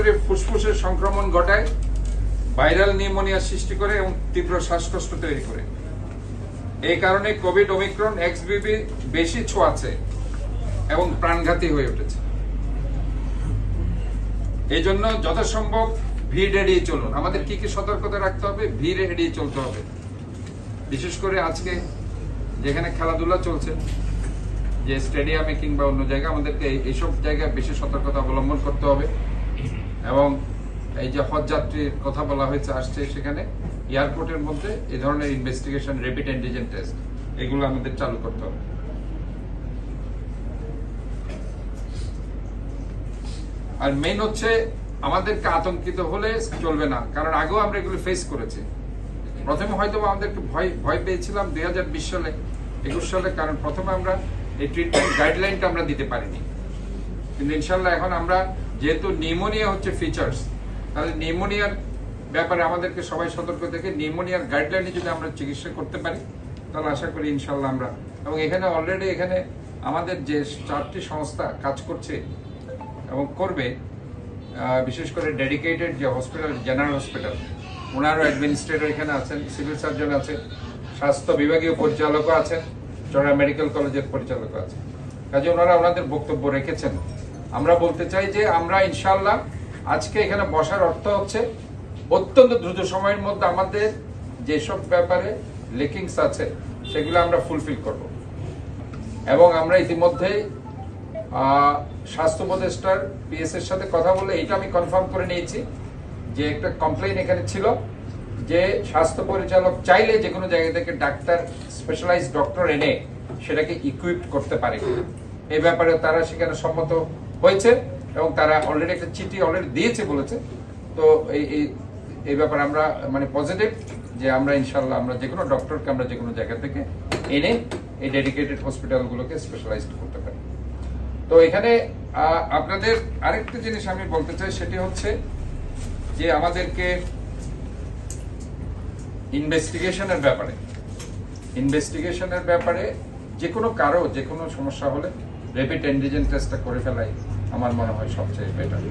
সরাসরি ফুসফুসের সংক্রমণ ঘটায়, ভাইরাল নিউমোনিয়া সৃষ্টি করে এবং তীব্র শ্বাসকষ্ট তৈরি করে। এই কারণে কোভিড ওমিক্রন এক্সবিবি বেশি ছোঁয়াচে এবং প্রাণঘাতী হয়ে উঠেছে। এই জন্য যথাসম্ভব ভিড় এড়িয়ে চলুন। আমাদের কি কি সতর্কতা রাখতে হবে? ভিড় এড়িয়ে চলতে হবে। বিশেষ করে আজকে যেখানে খেলাধুলা চলছে, যে স্টেডিয়ামে কিংবা অন্য জায়গায়, আমাদেরকে এইসব জায়গায় বেশি সতর্কতা অবলম্বন করতে হবে। এবং এই যে হজ যাত্রীর কথা বলা হয়েছে আসছে, সেখানে এয়ারপোর্টের মধ্যে এই ধরনের ইনভেস্টিগেশন, র্যাপিড অ্যান্টিজেন টেস্ট, এগুলো আমাদের চালু করতে হবে। আর মেইন হচ্ছে আমাদেরকে আতঙ্কিত হলে চলবে না, কারণ আগেও আমরা এগুলো ফেস করেছি। প্রথমে হয়তো আমাদেরকে ভয় পেয়েছিলাম 2020 সালে, 21 সালে, কারণ প্রথমে আমরা এই ট্রিটমেন্ট গাইডলাইনটা আমরা দিতে পারিনি। কিন্তু ইনশাল্লাহ এখন আমরা, যেহেতু নিউমোনিয়া হচ্ছে ফিচার্স, তাহলে নিউমোনিয়ার ব্যাপারে আমাদেরকে সবাই সতর্ক থেকে নিউমোনিয়ার গাইডলাইনে যদি আমরা চিকিৎসা করতে পারি, তাহলে আশা করি ইনশাল্লাহ আমরা, এবং এখানে অলরেডি এখানে আমাদের যে 4টি সংস্থা কাজ করছে এবং করবে, বিশেষ করে ডেডিকেটেড যে হসপিটাল, জেনারেল হসপিটাল, ওনারও অ্যাডমিনিস্ট্রেটর এখানে আছেন, সিভিল সার্জন আছে, স্বাস্থ্য বিভাগীয় পরিচালকও আছেন, চড়া মেডিকেল কলেজের পরিচালকও আছে। কাজে ওনারা ওনাদের বক্তব্য রেখেছেন। আমরা বলতে চাই যে আমরা ইনশাল্লাহ আজকে এখানে বসার অর্থ হচ্ছে অত্যন্ত দ্রুত সময়ের মধ্যে আমাদের যেসব ব্যাপারে লেকিংস আছে সেগুলো আমরা ফুলফিল করব। এবং আমরা ইতিমধ্যেই স্বাস্থ্য উপদেষ্টার পিএস এর সাথে কথা বলে এইটা আমি কনফার্ম করে নিয়েছি যে একটা কমপ্লেইন এখানে ছিল যে স্বাস্থ্য পরিচালক চাইলে যে কোনো জায়গা থেকে ডাক্তার, স্পেশালাইজড ডক্টর এনে সেটাকে ইকুইপ করতে পারে। এই ব্যাপারে তারা সেখানে সম্মত হয়েছে এবং তারা অলরেডি একটা চিঠি অলরেডি দিয়েছে বলেছে। তো এই ব্যাপারে আমরা মানে পজিটিভ যে আমরা ইনশাল্লাহ আমরা যে কোনো ডক্টরকে আমরা যে কোনো জায়গা থেকে এনে এই ডেডিকেটেড হসপিটালগুলোকে স্পেশালাইজড করতে পারি। তো এখানে আপনাদের আরেকটা জিনিস আমি বলতে চাই, সেটি হচ্ছে যে আমাদেরকে ইনভেস্টিগেশনের ব্যাপারে যে কোনো কারো যে কোনো সমস্যা হলে র্যাপিড অ্যান্টিজেন টেস্টটা করে ফেলাই আমার মনে হয় সবচেয়ে বেটার।